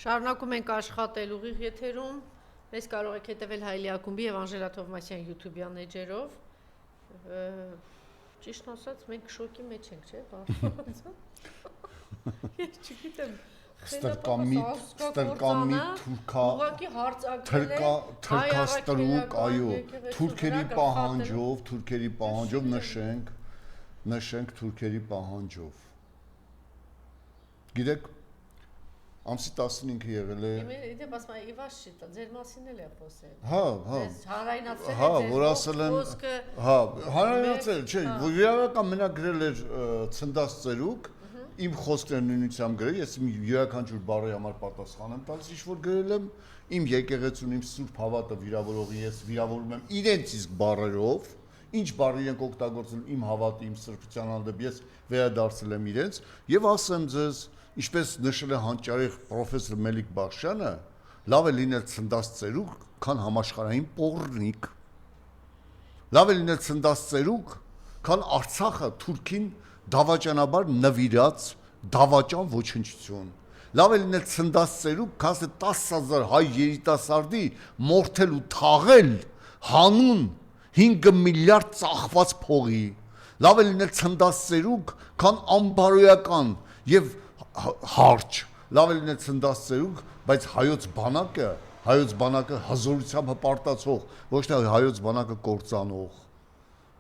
Շարունակում ենք աշխատել ուղիղ եթերում, մեզ կարող եք հետևել Հայլի ակումբի եւ Անժելա Թովմասյան YouTube-յան էջերով։ Ճիշտ ասած, մենք շոկի մեջ ենք, չէ՞, բարդ։ Ես չգիտեմ, Ստրկամի թուրքա, թրքաստրուկ, այո, թուրքերի պահանջով նշենք թուրքերի պահանջով։ Գիտեք, ամսի 15-ը եղել է։ Իդեպ ասում եմ, Իվաշ չի, ձեր մասին էլ է խոսել։ Հա, որ ասել եմ, հանրայնացել, չէ, որ իրավական մենակ գրել էր ցնդած ծերուկ, իմ խոսքերն նույնությամբ գրել, ես իմ յուրաքանչյուր բառի համար պատասխան եմ տալիս, ինչ որ գրել եմ, իմ եկեղեցուն, իմ սուրբ հավատը վիրավորողի ես վիրավորում եմ իրենց իսկ բառերով, ինչ բառ իրենք օգտագործել իմ հավատի, իմ սրբության հանդեպ ես վերադարձել եմ իրենց եւ ասեմ ձեզ, ինչպես նշել է հանճարեղ պրոֆեսոր Մելիք Բախշյանը, լավ է լինել ցնդած ծերուկ, քան համաշխարհային պոռնիկ։ Լավ է լինել ցնդած ծերուկ, քան Արցախը Թուրքին դավաճանաբար նվիրած դավաճան ոչնչություն։ Լավ է լինել ցնդած ծերուկ, քան 10,000 հայ երիտասարդի մորթել ու թաղել հանուն 5 միլիարդ ծախված փողի։ Լավ է լինել ցնդած ծերուկ, քան անբարոյական եւ հարճ։ Լավ է լինել ցնդած ծերուկ, բայց հայոց բանակը հզորությամբ հպարտացող, ոչ թե հայոց բանակը կործանող։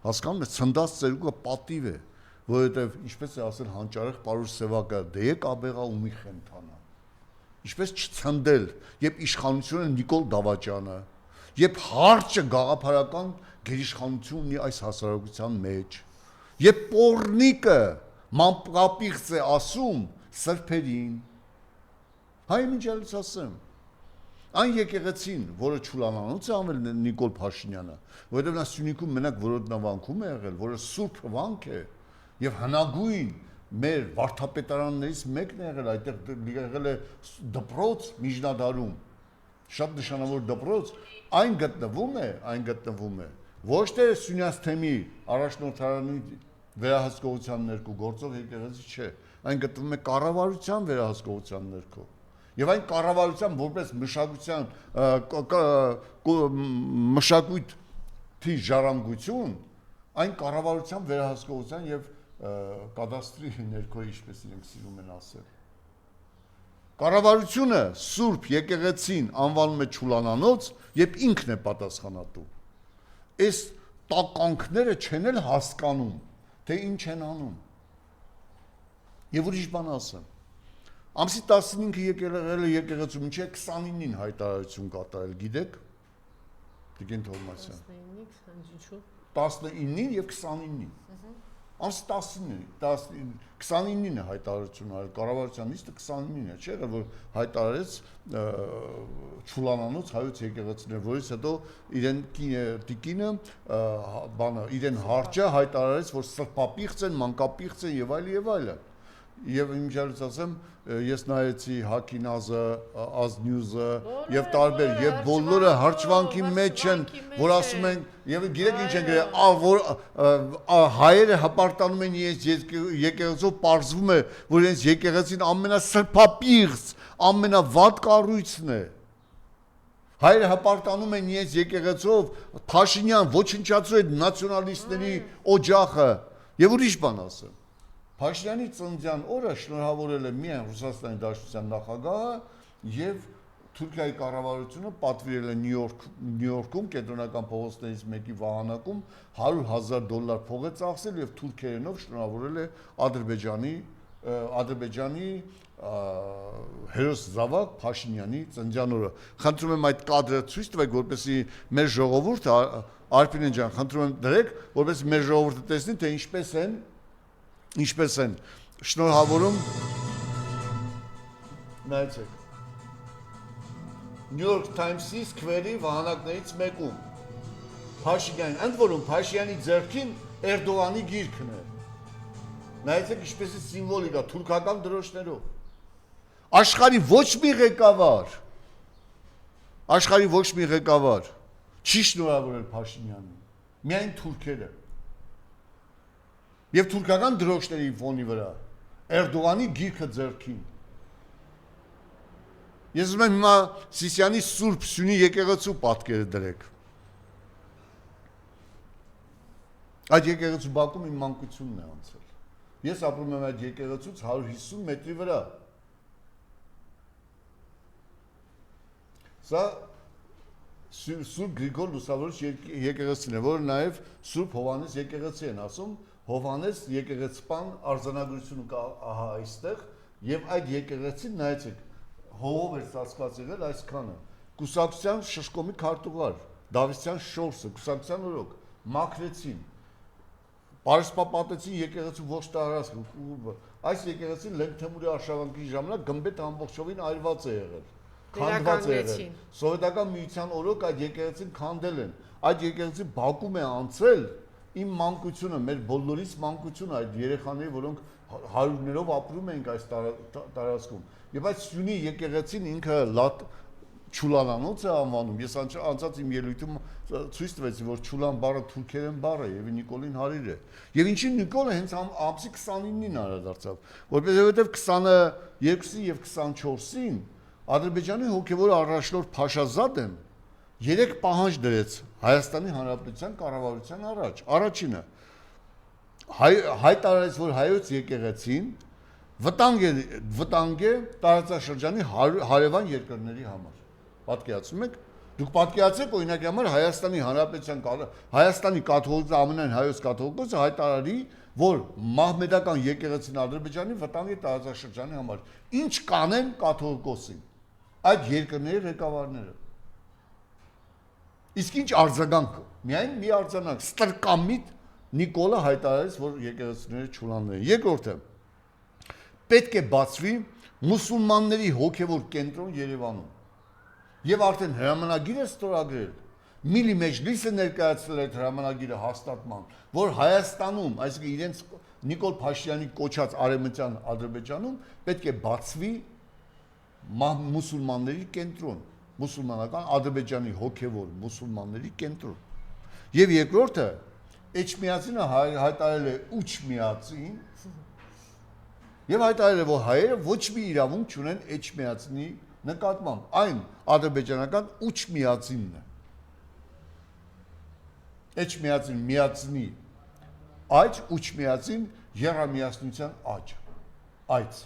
Հասկանում եք, ցնդած ծերուկը պատիվ է, որովհետև ինչպես է ասել հանճարեղ Պարուս Սևակը, դե եկ աբեղա ու մի խենթանա։ Ինչպես չցնդել, երբ իշխանությունը Նիկոլ Դավաճանը, երբ հարճը գաղափարական գերիշխանություն ունի այս հասարակության մեջ, երբ պոռնիկը մանպկապիղծ է ասում սրբերին։ Հայ մինչալից ասեմ, այն եկեղեցին, որը Չուլանանոց է անվել Նիկոլ Փաշինյանը, որովհետև նա Սյունիքում մենակ որոտնավանքում է եղել, որը սուրբ վանք է, եւ հնագույն մեր վարդապետարաններից մեկն է եղել, այդտեղ եղել է դպրոց միջնադարում, շատ նշանավոր դպրոց, այն գտնվում է, ոչ թե Սյունյաց թեմի առաջնորդարանի վերահսկողության ներքո գործող եկեղեցի չէ, այն գտնվում է կառավարության վերահսկողության ներքո։ Եվ այն կառավարության որպես մշակույթի ժառանգություն, այն կառավարության վերահսկողության եւ կադաստրի ներքո, ինչպես իրենք սիրում են ասել։ Կառավարությունը Սուրբ եկեղեցին անվանում է Չուլանանոց եւ ինքն է պատասխանատու։ Այս տականքները չեն էլ հասկանում, թե ինչ են անում։ Եվ ուրիշ բան ասեմ։ Ամսի 15-ը եկեղեցու եկեղեցու միջև 29-ին հայտարարություն կատարել, գիտեք։ Տիկին Թովմասյան։ 19-ին եւ 29-ին։ Ամսի 29-ին է հայտարարություն արել կառավարության նիստը 29-ին է, չէ՞, որ հայտարարեց Չուլանանոց հայոց եկեղեցիներ, որից հետո իրեն տիկինը իրեն հարճը հայտարարեց, որ սրբապիղծ են, մանկապիղծ են եւ այլն։ Եվ իմիջիալից ասեմ, ես նայեցի Հակինազը, Ազնյուզը եւ տարբեր եւ բոլորը հարճվանքի մեջ են, որ ասում են եւ գիտեք ինչ են գրել, որ հայերը հպարտանում են իրենց եկեղեցով, պարզվում է, որ իրենց եկեղեցին ամենասրբապիղծ, ամենավատ կառույցն է։ Հայերը հպարտանում են իրենց եկեղեցով, Փաշինյան ոչնչացրու այդ նացիոնալիստների օջախը եւ ուրիշ բան ասեմ։ Փաշինյանի ծննդյան օրը շնորհավորել է միայն Ռուսաստանի Դաշնության նախագահը եւ Թուրքիայի կառավարությունը պատվիրել է Նյու Յորքում կենտրոնական փողոցներից մեկի վահանակում $100,000 փող է ծախսել եւ թուրքերենով շնորհավորել է Ադրբեջանի հերոս Զավակ Փաշինյանի ծննդյան օրը։ Խնդրում եմ այդ կադրը ցույց տվեք, որպեսզի մեր ժողովուրդը Արփինեն ջան, խնդրում եմ դրեք, որպեսզի մեր ժողովուրդը տեսնի, թե ինչպես են շնորհավորում նայեցեք New York Times-ի սկվերի վահանակներից մեկում Փաշինյանին, ընդ որում Փաշինյանի ձեռքին Էրդողանի գիրքն է։ Նայեցեք ինչպես է սիմվոլիկա թուրքական դրոշներով։ Աշխարհի ոչ մի ղեկավար չի շնորհավորել Փաշինյանին, միայն թուրքերը։ Եվ թուրքական դրոշների ֆոնի վրա Էրդողանի գիրքը ձեռքին։ Ես ուզում եմ հիմա Սիսյանի Սուրբ Սյունի եկեղեցու պատկերը դրեք։ Այդ եկեղեցու բակում իմ մանկությունն է անցել։ Ես ապրում եմ այդ եկեղեցուց 150 մետրի վրա։ Սա Սուրբ Գրիգոր Լուսավորիչ եկեղեցին է, որը նաև Սուրբ Հովհաննես եկեղեցի են ասում, Հովհաննես եկեղեցպան արձանագրությունը կա ահա այստեղ, եւ այդ եկեղեցին նայեցեք, հողով էր ծածկված եղել այսքանը։ Կուսակցության շշկոմի քարտուղար, Դավիթյան շորսը, կուսակցության օրոք մաքրեցին։ Պարսպապատեցին եկեղեցու ոչ տարածք։ Այս եկեղեցին Լենգ Թեմուրի արշավանքի ժամանակ գմբեթ ամբողջովին այրված է եղել։ Քանդված է եղել։ Սովետական միության օրոք այդ եկեղեցին քանդել են։ Այդ եկեղեցի բակում է անցել իմ մանկությունը, մեր բոլորիս մանկությունը, այդ երեխաների, որոնք հարյուրներով ապրում ենք այս տարածքում։ Եվ այդ Սյունի եկեղեցին ինքը Չուլանանոց է անվանում։ Ես անցած իմ ելույթում ցույց տվեցի, որ Չուլան բառը թուրքերեն բառ է եւ Նիկոլին հարիր է։ Եվ ինչին Նիկոլը հենց ամսի 29-ին անդրադարձավ, որովհետեւ 22-ին եւ 24-ին Ադրբեջանի հոգեվոր առաջնորդ Փաշազադեն 3 պահանջ դրեց Հայաստանի Հանրապետության կառավարության առաջ։ Առաջինը հայտարարեց, որ հայոց եկեղեցին վտանգ է տարածաշրջանի հարևան երկրների համար։ Պատկերացնում եք։ Դուք պատկերացեք օրինակի համար Հայաստանի Հանրապետության Հայաստանի կաթողիկոսը ամենայն հայոց կաթողիկոսը հայտարարի, որ մահմեդական եկեղեցին Ադրբեջանի վտանգ է տարածաշրջանի համար։ Ինչ կանեն կաթողիկոսին այդ երկրների ղեկավարները։ Իսկ ինչ արձագանք, միայն մի արձագանք, ստրկամիտ Նիկոլը հայտարարեց, որ եկեղեցիները Չուլաններ են։ Երկրորդը պետք է բացվի մուսուլմանների հոգևոր կենտրոն Երևանում։ Եվ արդեն հրամանագիր է ստորագրել։ Միլի Մեջլիսը ներկայացրել այդ հրամանագիրը հաստատման, որ Հայաստանում, այսինքն իրենց Նիկոլ Փաշինյանի կոչած արևմտյան Ադրբեջանում պետք է բացվի մուսուլմանների կենտրոն, մուսուլմանական Ադրբեջանի հոգևոր մուսուլմանների կենտրոն։ Եվ երկրորդը Էջմիածինը հայտարարել է Ուչմիածին եւ հայտարարել է, որ հայերը ոչ մի իրավունք չունեն Էջմիածինի նկատմամբ, այն ադրբեջանական Ուչմիածինն է։ Էջմիածին միածնի աջ, Ուչմիածին եռամիածնության աջ։ Այդ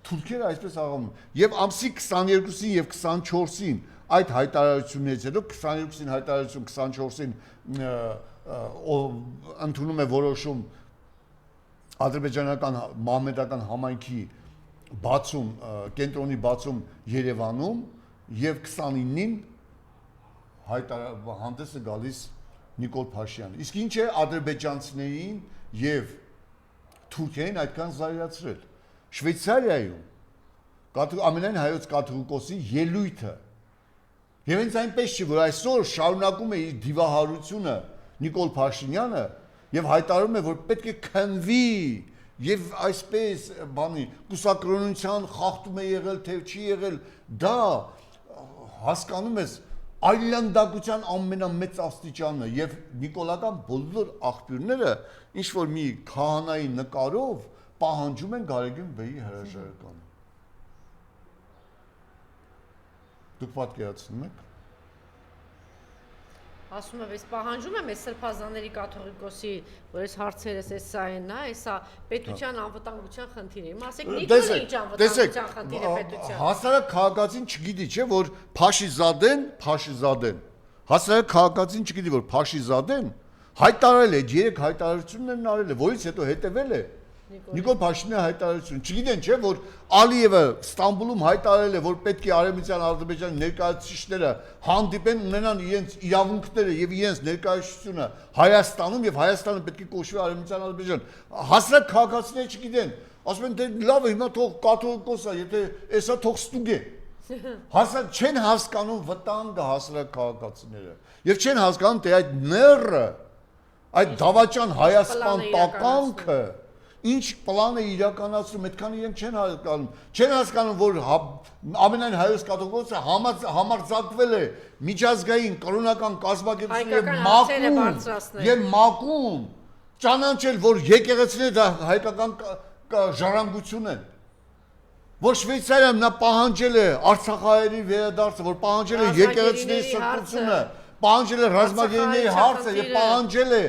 թուրքերը այսպես աղանում եւ ամսի 22-ին եւ 24-ին այդ հայտարարություններից հետո 22-ին հայտարարություն 24-ին ընդունում է որոշում ադրբեջանական մահմեդական համայնքի բացում կենտրոնի բացում Երևանում եւ 29-ին հանդես է գալիս Նիկոլ Փաշինյանը։ Իսկ ինչ է ադրբեջանցիներին եւ թուրքերին այդքան զայրացրել։ Շվեյցարիայում ամենայն հայոց կաթողիկոսի ելույթը եւ հենց այնպես չի, որ այսօր շարունակում է իր դիվահարությունը Նիկոլ Փաշինյանը եւ հայտարարում է, որ պետք է քննվի եւ այսպես բանի կուսակրոնության խախտում է եղել, թե չի եղել, դա հասկանում ես այլանդակության ամենամեծ աստիճանն է եւ նիկոլական բոլոր աղբյուրները ինչ որ մի քահանայի նկարով պահանջում են Գարեգին Բեի հրաժարականը։ Դուք պատկերացնում եք։ Ասում եմ, ես պահանջում եմ այս սրբազանների կաթողիկոսի, որ այս հարցերս էս սա են, հեսա պետության անվտանգության խնդիր է։ Իմ ասեք Նիկոլը ինչ անվտանգության խնդիր է պետության։ Հասարակ քաղաքացին չգիտի, չէ, որ Փաշիզադեն, հասարակ քաղաքացին չգիտի, որ Փաշիզադեն հայտարարել է, 3 հայտարարություններ արել է, որից հետո հետևել է Նիկոլ Փաշինյանի հայտարարություն։ Չգիտեն, չէ, որ Ալիևը Ստամբուլում հայտարարել է, որ պետք է արևմտյան Ադրբեջանի ներկայացուցիչները հանդիպեն, ունենան իրենց իրավունքները եւ իրենց ներկայացությունը Հայաստանում եւ Հայաստանը պետք է կոչվի արևմտյան Ադրբեջան։ Հասարակ քաղաքացիները չգիտեն, ասում են, դե լավ է, հիմա թող կաթողիկոս է, եթե էսա թող ստուգ է։ Հասարակ չեն հասկանում վտանգը հասարակ քաղաքացիները եւ չեն հասկանում, թե այդ նեռը, այդ դավաճան Հայաստան տականքը ինչ պլան է իրականացնում, այդքան իրենք չեն հասկանում։ Չեն հասկանում, որ ամենայն հայոց կաթողիկոսը համարձակվել է միջազգային կրոնական կազմակերպությունների եւ մակում ճանաչել, որ եկեղեցիները դա հայկական ժառանգություն են, որ Շվեյցարիայում նա պահանջել է Արցախահայերի վերադարձը, որ պահանջել է եկեղեցիների սրբությունը, պահանջել է ռազմագերիների հարցը եւ պահանջել է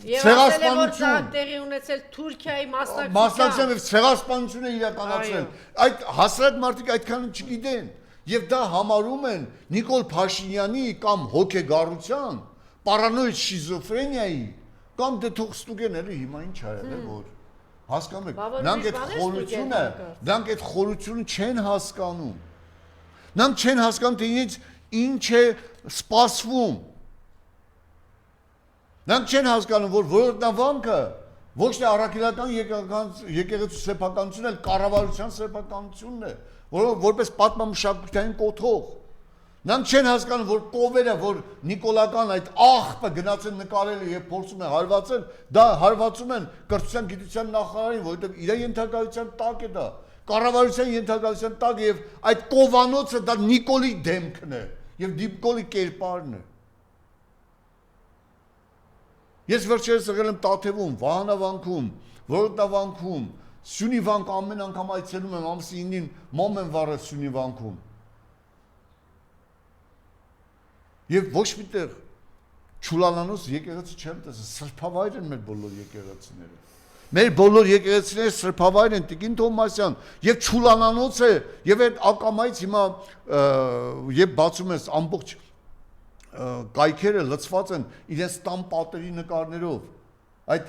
ցեղասպանություն տեղի ունեցել Թուրքիայի մասնակցությամբ եւ ցեղասպանություն է իրականացրել։ Այդ հասարակ մարդիկ այդքան չգիտեն եւ դա համարում են Նիկոլ Փաշինյանի կամ հոգեգարության, պարանոիդ շիզոֆրենիայի կամ դե թող ստուգեն էլի հիմա ինչ ա եղել որ հասկանում եք նրանք այդ խորությունը չեն հասկանում նրանք չեն հասկանում թե ինչ է սպասվում նրանք չեն հասկանում որ որոտնավանքը ոչ թե առաքելական եկեղեցու սեփականությունն էլ կառավարության սեփականությունն է որպես պատմամշակութային կոթող նրանք չեն հասկանում որ կովերը որ նիկոլական այդ աղբը գնացել նկարել եւ փորձում են հարվածել դա հարվածում են կրթության գիտության նախարարին որովհետեւ իր ենթակայության տակ է դա կառավարության ենթակայության տակ եւ այդ կովանոցը դա Նիկոլի դեմքն է եւ Նիկոլի կերպարն է ես վերջերս եղել եմ Տաթևում Վահանավանքում Որոտնավանքում Սյունիվանք ամեն անգամ այցելում եմ ամսի 9-ին մոմ եմ վառել Սյունիվանքում Եվ ոչ միտեղ չուլանանոց եկեղեցի չեմ տեսել, սրբավայր են մեր բոլոր եկեղեցիները։ Մեր բոլոր եկեղեցիները սրբավայր են, Տիկին Թովմասյան, եւ չուլանանոց է, եւ այդ ակամայից հիմա երբ բացում ես ամբողջ կայքերը լցված են իրենց տան պատերի նկարներով, այդ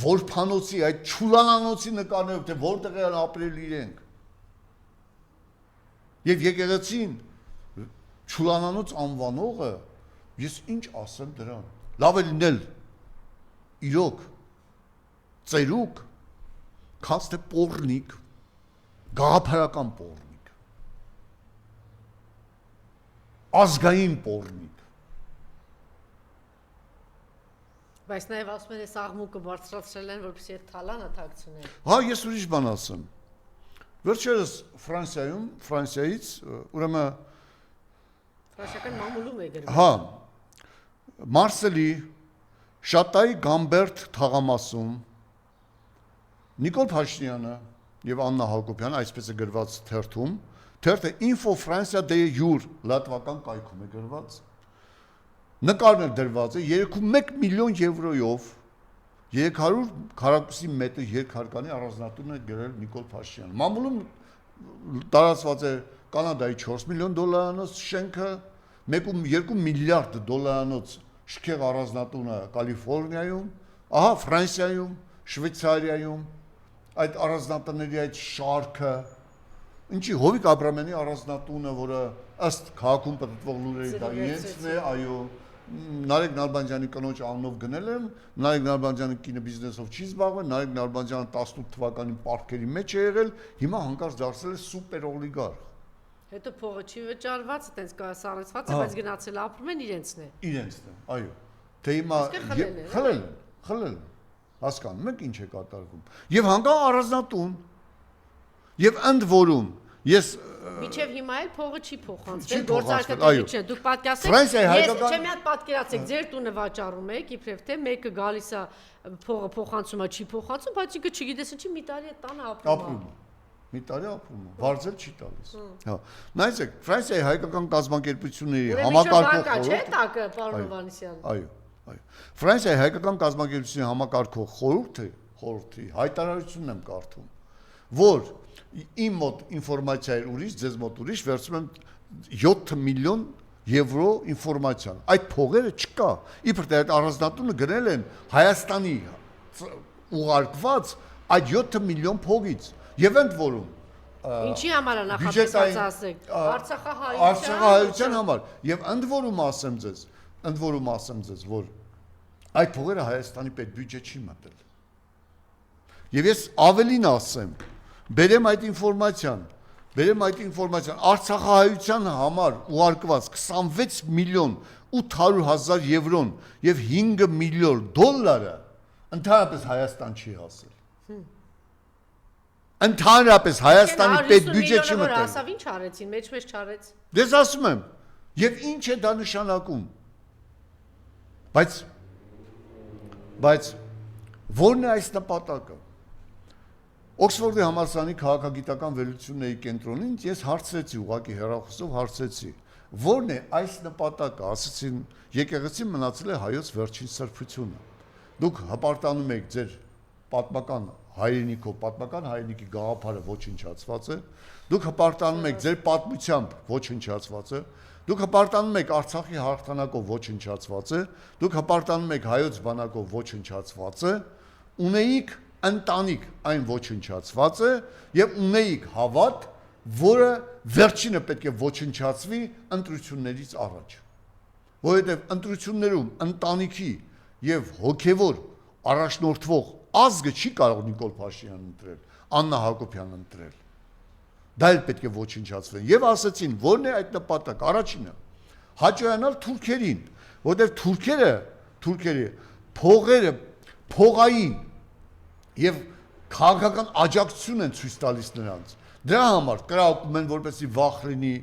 որփանոցի, այդ չուլանանոցի նկարներով, թե որտեղ են ապրել իրենք։ Եվ եկեղեցին Չուլանանոց անվանողը ես ինչ ասեմ դրան լավ է լինել իրոք ծերուկ քաց թե պոռնիկ գաղափարական պոռնիկ ազգային պոռնիկ բայց նաև ասում են այս աղմուկը բարձրացրել են որպեսզի այդ թալանը թաքցնեն հա ես ուրիշ բան ասեմ վերջերս Ֆրանսիայից ուրեմն Ֆրանսիական մամուլում է գրվում։ Հա։ Մարսելի Շատայի Գամբերտ թաղամասում Նիկոլ Փաշինյանը եւ Աննա Հակոբյանը այսպես է գրված թերթում, թերթը Info Francia de Jur լատվական կայքում է գրված։ Նկարն է դրված է 3.1 միլիոն եվրոյով 300 քառակուսի մետր երկհարկանի առանձնատուն է գրել Նիկոլ Փաշինյանը։ Մամուլում տարածված է Կանադայի 4 միլիոն դոլարանոց շենքը 1.2 միլիարդ դոլարանոց շքեղ առանձնատունը Կալիֆոռնիայում, ահա Ֆրանսիայում, Շվեյցարիայում այդ առանձնատների այդ շարքը ինչի Հովիկ Աբրամյանի առանձնատունը, որը ըստ քաղաքում պատտվող լուրերի դա իրենցն է, այո, Նարեկ Նալբանդյանի կնոջ անունով գնել եմ, Նարեկ Նալբանդյանը կինը բիզնեսով չի զբաղվել, Նարեկ Նալբանդյանը 18 թվականին պարտքերի մեջ է եղել, հիմա հանկարծ դարձել է սուպեր օլիգարխ Հետո փողը չի վճարված, այտենց կասարեցված է, բայց գնացել ապրում են իրենցն է։ Իրենցն է, այո։ Թե հիմա խլել են, հասկանում եք ինչ է կատարվում։ Եվ հանգա առանձնատուն։ Եվ ընդ որում ես Միջև հիմա էլ փողը չի փոխանցվել, գործարկատեղի չէ։ Դուք պատկասեք, ես չէ մի հատ պատկերացեք, ձեր տունը վաճառում եք, իբրև թե մեկը գալիս է փողը փոխանցում է, չի փոխանցում, բայց ինքը չգիտես ինչի մի տարի է տանը ապրում է։ Մի տարի ապրում է, վարձել չի տալիս։ Հա։ Նայեցեք, Ֆրանսիայի հայկական կազմակերպությունների համակարգող խորհուրդը, չէ՞ տակը, պարոն Հովհաննիսյան։ Այո, այո։ Ֆրանսիայի հայկական կազմակերպությունների համակարգող խորհրդի հայտարարությունն եմ կարդում, որ իմ մոտ ինֆորմացիա էր ուրիշ, ձեզ մոտ ուրիշ, վերցնում եմ 7 միլիոն եվրո ինֆորմացիան։ Այդ փողերը չկա։ Իբր թե այդ առանձնատունը գնել են Հայաստանի ուղարկված այդ 7 միլիոն փողից։ Եվ ընդ որում Ինչի համար է նախատեսված ասեք Արցախահայության համար եւ ընդ որում ասեմ ձեզ որ այդ փողերը Հայաստանի պետբյուջե չի մտել եւ ես ավելին ասեմ բերեմ այդ ինֆորմացիան Արցախահայության համար ուղարկված 26 միլիոն 800 հազար եվրոն եւ 5 միլիոն դոլարը ընդհանրապես Հայաստան չի հասել Ընդհանրապես Հայաստանի պետբյուջե չի մտել։ Ասավ ինչ արեցին, մեջ չարեց։ Դες ասում եմ, եւ ինչ է դա նշանակում։ Բայց ո՞րն է այս նպատակը։ Օքսֆորդի համալսարանի քաղաքագիտական վերլուծությունների կենտրոնին ես հարցրեցի, ուղղակի հեռախոսով հարցրեցի, որն է այս նպատակը, ասացին, եկեղեցին մնացել է հայոց վերջին սրբությունը։ Դուք հպարտանում եք ձեր պատմական հայրենիքով, պատմական հայրենիքի գաղափարը ոչնչացված է, դուք հպարտանում եք ձեր պատմությամբ ոչնչացված է, դուք հպարտանում եք Արցախի հաղթանակով ոչնչացված է, դուք հպարտանում եք հայոց բանակով ոչնչացված է, ունեիք ընտանիք այն ոչնչացված է եւ ունեիք հավատ, որը վերջինը պետք է ոչնչացվի ընտրություններից առաջ։ Որովհետեւ ընտրություններում ընտանիքի եւ հոգեվոր առաջնորդվող ազգը չի կարող Նիկոլ Փաշինյանն ընտրել, Աննա Հակոբյանն ընտրել։ Դա էլ պետք է ոչնչացվեն։ Եվ ասացին, որն է այդ նպատակ, առաջինը հաջողանալ թուրքերին, որովհետեւ թուրքերը փողերը փողային եւ քաղաքական աջակցություն են ցույց տալիս նրանց։ Դրա համար կրակում են, որպեսզի վախ լինի։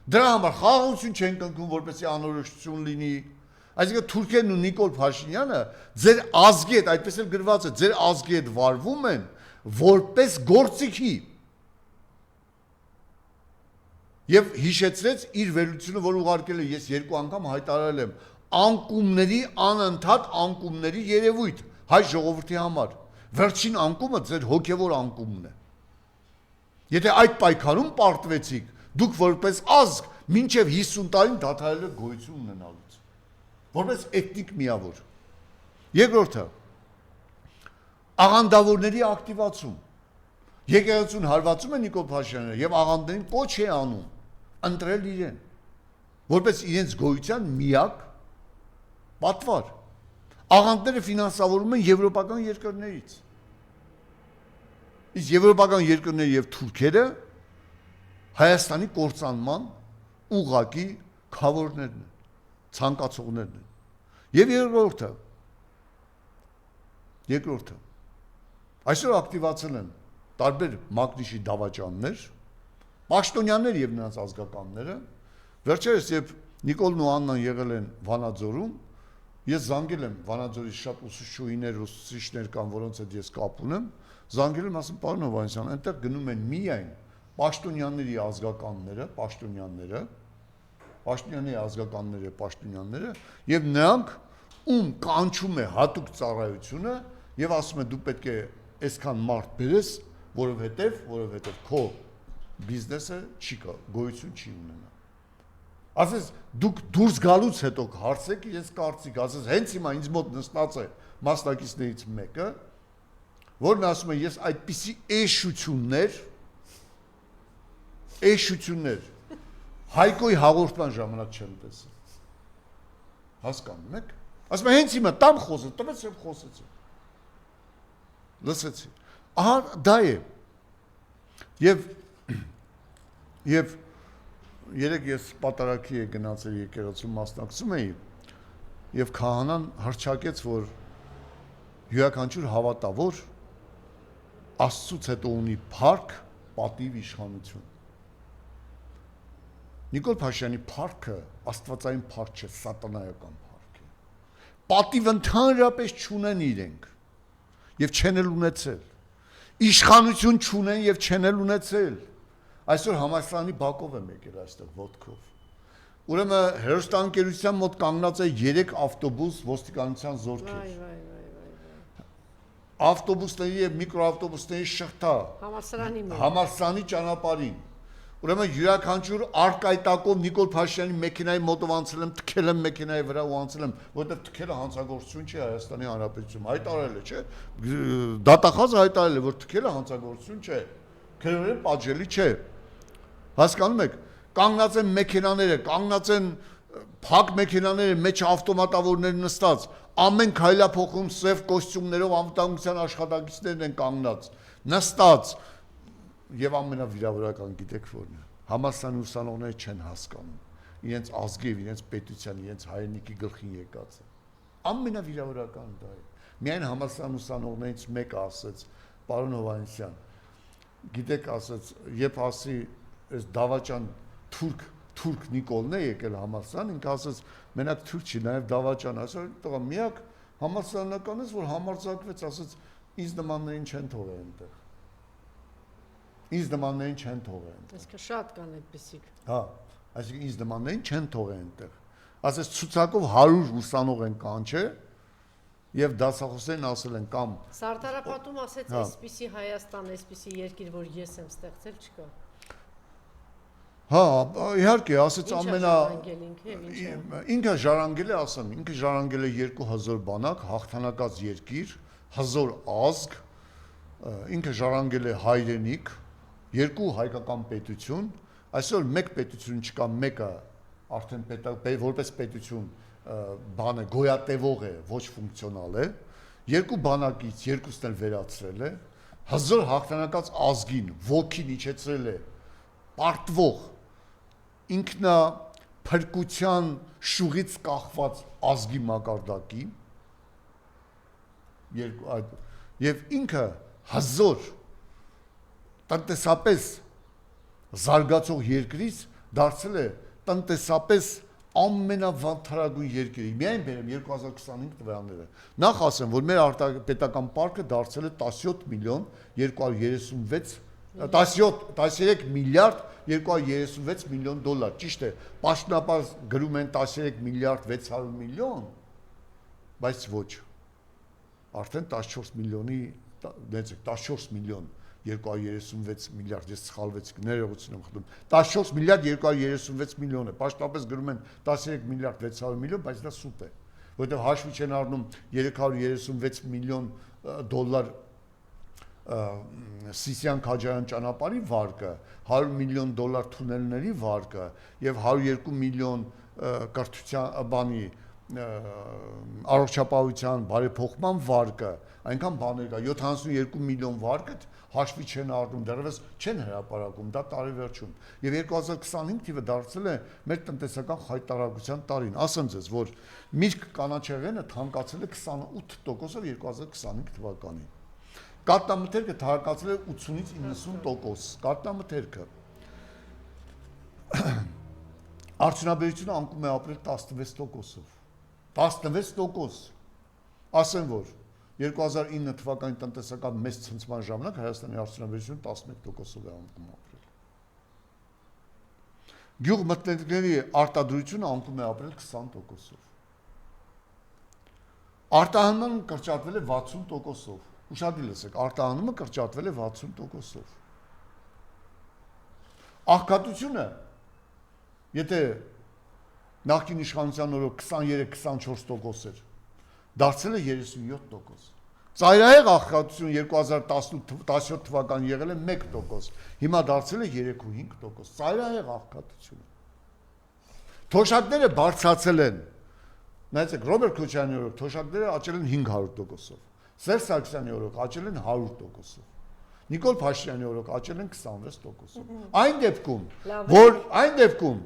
Դրա համար խաղաղություն չեն կնքում, որպեսզի անորոշություն լինի։ Այսինքն թուրքերն ու Նիկոլ Փաշինյանը ձեր ազգի հետ, այդպես էլ գրված է, ձեր ազգի հետ վարվում են որպես գործիքի։ Եվ հիշեցրեց իր վերլուծությունը, որ ուղարկել է, ես 2 անգամ հայտարարել եմ, անկումների անընդհատ անկումների երևույթ հայ ժողովրդի համար։ Վերջին անկումը ձեր հոգևոր անկումն է։ Եթե այդ պայքարում պարտվեցիք, դուք որպես ազգ մինչև 50 տարին դադարել եք գոյություն ունենալուց, որպես էթնիկ միավոր։ Երկրորդը աղանդավորների ակտիվացում։ Եկեղեցուն հարվածում է Նիկոլ Փաշինյանը եւ աղանդներին կոչ է անում ընտրել իրեն, որպես իրենց գոյության միակ պատվար։ Աղանդները ֆինանսավորում են եվրոպական երկրներից։ Իսկ եվրոպական երկրները եւ թուրքերը Հայաստանի կործանման ուղղակի քավորներն են, ցանկացողներն են։ Եվ երկրորդը այսօր ակտիվացել են տարբեր մակնիշի դավաճաններ, պաշտոնյաներ եւ նրանց ազգականները։ Վերջերս երբ Նիկոլն ու Աննան եղել են Վանաձորում, ես զանգել եմ Վանաձորի շատ ուսուցչուհիներ, ուսուցիչներ կան, որոնց հետ ես կապ ունեմ, զանգել եմ, ասում պարոն Հովհաննիսյան, այնտեղ գնում են միայն պաշտոնյաների ազգականները եւ նրանք ում կանչում է հատուկ ծառայությունը եւ ասում է դու պետք է այսքան մարդ բերես, որովհետեւ քո բիզնեսը չի կա, գոյություն չի ունենա։ Ասես դուք դուրս գալուց հետո հարցեք իրենց կարծիք, ասես հենց հիմա ինձ մոտ նստած է մասնակիցներից մեկը, որն ասում է ես այդպիսի էշություններ Հայկոյի հաղորդման ժամանակ չեմ տեսել։ Հասկանում եք։ Ասում է հենց հիմա տամ խոսը, տվեց եմ խոսեցի։ Լսեցի։ Ահա դա է։ Եվ երեք ես պատարակի է գնացել եկեղեցու մասնակցում էի եւ քահանան հռչակեց, որ յուրաքանչյուր հավատավոր Աստծուց հետո ունի փառք, պատիվ, իշխանություն։ Նիկոլ Փաշինյանի փառքը աստվածային փառք չէ, սատանայական փառք է։ Պատիվ ընդհանրապես չունեն իրենք եւ չեն էլ ունեցել։ Իշխանություն չունեն եւ չեն էլ ունեցել։ Այսօր համալսարանի բակով եմ եկել այստեղ ոտքով։ Ուրեմն հերոստանգերության մոտ կանգնած է 3 ավտոբուս ոստիկանության զորքեր։ Ավտոբուսների եւ միկրոավտոբուսների շղթա համալսարանի ճանապարհին։ Ուրեմն յուրաքանչյուր արկայտակով Նիկոլ Փաշինյանի մեքենայի մոտով անցել եմ, թքել եմ մեքենայի վրա ու անցել եմ, որովհետեւ թքելը հանցագործություն չի Հայաստանի Հանրապետությունում, հայտարարել է, չէ՞։ Դատախազը հայտարարել է, որ թքելը հանցագործություն չէ, քրեորեն պատժելի չէ։ Հասկանում եք, կանգնած են մեքենաները, կանգնած են փակ մեքենաները, մեջ ավտոմատավորներ նստած, ամեն քայլափոխում սև կոստյումներով անվտանգության աշխատակիցներն են կանգնած, նստած։ Եվ ամենավիրավորական գիտեք որն է։ Համալսարանի ուսանողները չեն հասկանում իրենց ազգի եւ իրենց պետության, իրենց հայրենիքի գլխին եկածը։ Ամենավիրավորական դա է։ Միայն համալսարանի ուսանողներից մեկը ասեց, պարոն Հովհաննիսյան, գիտեք ասեց, երբ ասի այս դավաճան թուրք Նիկոլն է եկել համալսարան, ինքը ասեց, մենակ թուրք չի, նաեւ դավաճան, ասել, տղա միակ համալսարանականից որ համարձակվեց, ասեց, ինձ նմաններին չեն թողել այնտեղ։ Ինձ նմաններին չեն թողել այնտեղ։ Իսկ շատ կան այդպիսիք։ Հա, այսինքն ինձ նմաններին չեն թողել այնտեղ։ Ասես ցուցակով 100 ուսանող են կանչե եւ դասախոսերին ասել են կամ Սարդարապատում ասեց այսպիսի Հայաստան, այսպիսի երկիր, որ ես եմ ստեղծել, չկա։ Հա, իհարկե, ասեց ինքը ժառանգել է, ասեմ, ինքը ժառանգել է 2000 բանակ, հաղթանակած երկիր, հզոր ազգ, ինքը ժառանգել է հայրենիք, 2 հայկական պետություն, այսօր մեկ պետություն չկա, մեկը արդեն որպես պետություն բանը գոյատևող է, ոչ ֆունկցիոնալ է, 2 բանակից 2-ն էլ վերացրել է, հզոր հաղթանակած ազգին ոգին իջեցրել է, պարտվող ինքնափրկության շուղից կախված ազգի մակարդակի եւ ինքը հզոր տնտեսապես զարգացող երկրից դարձել է տնտեսապես ամենավանդարագույն երկրի։ Միայն բերեմ 2025 տվյալները։ Նախ ասեմ, որ մեր պետական պարկը դարձել է 17 միլիոն 13 միլիարդ 236 միլիոն դոլար, ճիշտ է, պաշտոնապես գրում են 13 միլիարդ 600 միլիոն, բայց ոչ, արդեն 14 միլիոնի, 14 միլիոն 236 միլիարդ, ես սխալվեցի, ներողություն եմ խնդրում, 14 միլիարդ 236 միլիոն է, պաշտոնապես գրում են 13 միլիարդ 600 միլիոն, բայց դա սուտ է, որովհետև հաշվի չեն առնում 336 միլիոն դոլար Սիսիան Քաջարյան ճանապարհի վարկը, 100 միլիոն դոլար թունելների վարկը եւ 102 միլիոն կրթության բանի առողջապահության բարեփոխման վարկը, այնքան բաներ կա, 72 միլիոն վարկը հաշվի չեն առնում, դեռևս չեն հրապարակում, դա տարեվերջում։ Եվ 2025 թիվը դարձել է մեր տնտեսական խայտարակության տարին։ Ասեմ ձեզ, որ միրգ կանաչեղենը թանկացել է 28%-ով 2025 թվականին։ Կատնամթերքը թանկացել է 80-ից 90%, կատնամթերքը։ Արդյունաբերությունը անկում է ապրել 16%-ով։ 16%։ Ասեմ, որ 2009 թվականի տնտեսական մեծ ցնցման ժամանակ Հայաստանի արդյունաբերությունը 11%-ով է անկում ապրել։ Գյուղմթերքների արտադրությունը անկում է ապրել 20%-ով։ Արտահանումը կրճատվել է 60%-ով։ Ուշադիր լսեք, արտահանումը կրճատվել է 60%-ով։ Աղքատությունը, եթե նախկին իշխանության օրոք 23-24% էր, դարձել է 37%։ Ծայրահեղ աղքատությունը 2017 թվականին եղել է 1%, հիմա դարձել է 3.5%։ Ծայրահեղ աղքատությունը։ Թոշակները բարձրացել են։ Նայեցեք, Ռոբերտ Քոչարյանի օրոք թոշակները աճել են 500%-ով։ Սերժ Սարգսյանի օրոք աճել են 100%-ով։ Նիկոլ Փաշինյանի օրոք աճել են 26%-ով։ Այն դեպքում,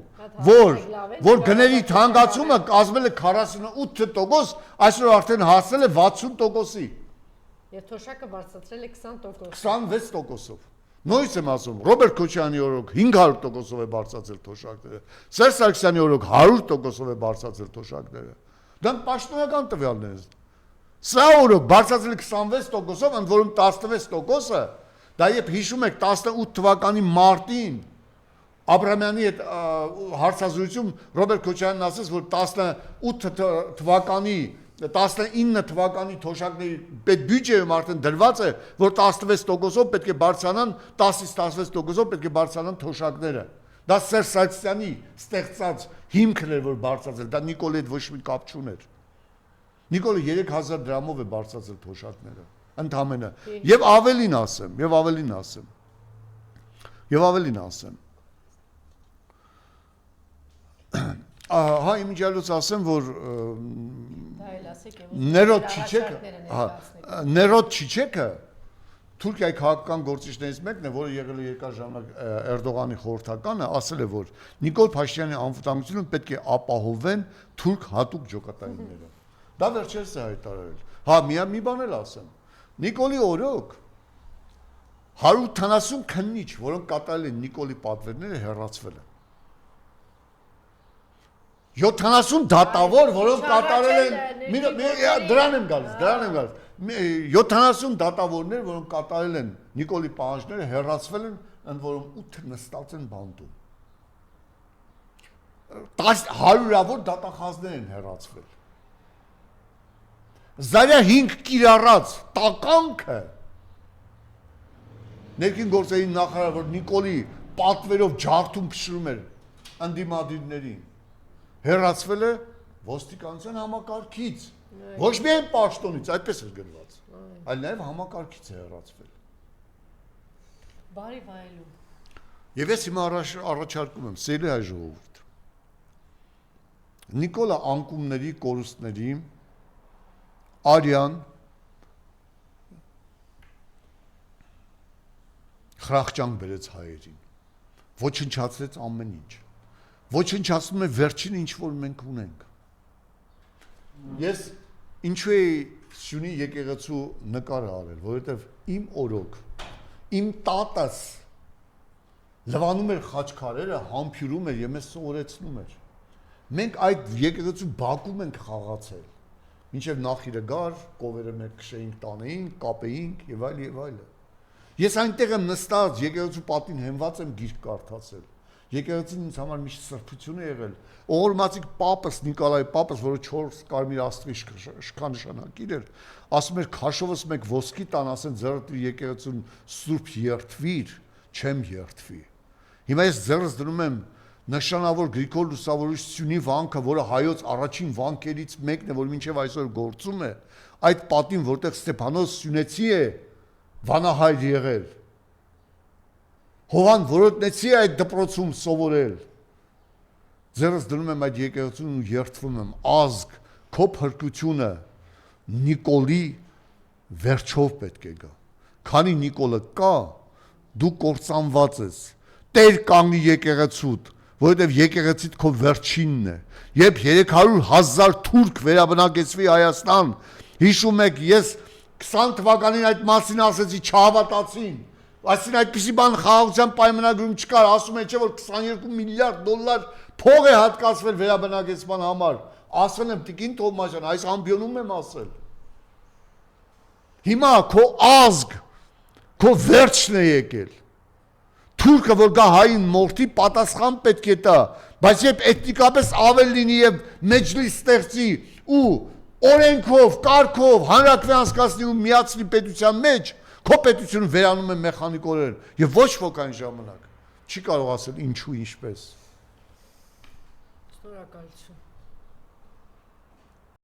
որ գների թանկացումը կազմել է 48%, այսօր արդեն հասել է 60%-ի։ Եվ թոշակը բարձրացրել է 20%։ 26%-ով։ Նույնիսկ եմ ասում, Ռոբերտ Քոչարյանի օրոք 500%-ով է բարձրացել թոշակները։ Սերժ Սարգսյանի օրոք 100%-ով է բարձրացել թոշակները։ Դա պաշտոնական տվյալներ են։ Սա օրոք բարձրացել է 26%-ով, ընդ որում 16%-ը, դա երբ հիշում եք 18 թվականի մարտին Աբրամյանի հետ հարցազրույցում Ռոբերտ Քոչարյանն ասեց, որ 19 թվականի թոշակների պետբյուջեում արդեն դրված է, որ 16%-ով պետք է բարձրանան, 10-ից 16%-ով պետք է բարձրանան թոշակները։ Դա Սերժ Սարգսյանի ստեղծած հիմքն էր, որ բարձրացել, դա Նիկոլի հետ ոչ մի կապ չուներ։ Նիկոլը 3000 դրամով է բարձրացել թոշակները, ընդամենը։ Եվ ավելին ասեմ։ Հա, իմիջիալուց ասեմ, որ Ներոդ Չիչեկը Թուրքիայի քաղաքական գործիչներից մեկն է, որը եղել է երկար ժամանակ Էրդողանի խորհրդականը, ասել է, որ Նիկոլ Փաշինյանի անվտանգությունը պետք է ապահովեն թուրք հատուկ ջոկատայինները։ Դա վերջերս է հայտարարել։ Հա, մի բան էլ ասեմ։ Նիկոլի օրոք 170 քննիչ, որոնք կատարել են Նիկոլի պատվերները, հեռացվել են։ 70 դատավոր, որոնք կատարել են, դրան եմ գալիս, 70 դատավորներ, որոնք կատարել են Նիկոլի պահանջները, հեռացվել են ընդ որում 8 նստած են բանտում։ 100-ավոր դատախազներ են հեռացվել։ Զարյա 5 կիրառած տականքը ներքին գործերի նախարար, որ Նիկոլի պատվերով ջարդում փշրում էր ընդդիմադիրներին, հեռացվել է ոստիկանության համակարգից, ոչ միայն պաշտոնից, այդպես էր գրված, այլ նաև համակարգից է հեռացվել։ Բարի վայելում։ Եվ ես հիմա առաջարկում եմ, սիրելի հայ ժողովուրդ, Նիկոլա անկումների, կորուստների, Արյան, խրախճանք բերեց հայերին, ոչնչացրեց ամեն ինչ, ոչնչացնում է վերջին ինչ որ մենք ունենք։ Ես ինչու էի Սյունի եկեղեցու նկարը արել, որովհետև իմ օրոք, իմ տատս լվանում էր խաչքարերը, համբյուրում էր եւ մեզ սովորեցնում էր։ Մենք այդ եկեղեցու բակում ենք խաղացել, մինչև նախիրը գար, կովերը մեկ քշեինք, տանեինք, կապեինք եւ այլ եւ այլը։ Ես այնտեղ եմ նստած, եկեղեցու պատին հենված եմ գիրք կարդացել։ Եկեղեցին ինձ համար միշտ սրբություն է եղել։ Օղորմածիկ պապս Նիկոլայ պապս, որը 4 կարմիր աստղի շքանշանակիր էր, ասում էր քաշովս մեկ ոսկի տան, ասեն ձեռդ եկեղեցուն սուրբ երթվիր, չեմ երթվի։ Հիմա ես ձեռս դնում եմ նշանավոր Գրիգոր Լուսավորիչ Սյունի վանքը, որը հայոց առաջին վանքերից մեկն է, որ մինչև այսօր գործում է, այդ պատին, որտեղ Ստեփանոս Սյունեցի է վանահայր եղել։ Հովան Որոտնեցի է այդ դպրոցում սովորել։ Ձեռս դնում եմ այդ եկեղեցուն ու երթվում եմ, ազգ, քո փրկությունը Նիկոլի վերջով պետք է գա։ Քանի Նիկոլը կա, դու կործանված ես։ Տեր կանգնի եկեղեցուդ, որովհետև եկեղեցիդ քո վերջինն է։ Երբ 300,000 թուրք վերաբնակեցվի Հայաստան, հիշում եք, ես 20 թվականին այդ մասին ասեցի, չհավատացին։ Այսինքն այդպիսի բան խաղաղության պայմանագրում չկար, ասում են չէ որ 22 միլիարդ դոլար փող է հատկացվել վերաբնակեցման համար։ Ասել եմ Տիկին Թովմասյան, այս ամբիոնում եմ ասել։ Հիմա քո ազգ, քո վերջն է եկել։ Թուրքը որ գա հային մորթի պատասխան պետք է տա, բայց երբ էթնիկապես ավել լինի եւ մեջլիս ստեղծի ու օրենքով, կարգով հանրակրվե անցկացնի ու միացնի պետության մեջ, քո պետությունը վերանում է մեխանիկորեն եւ ոչ ոք այն ժամանակ չի կարող ասել ինչու ինչպես։ Շնորհակալություն։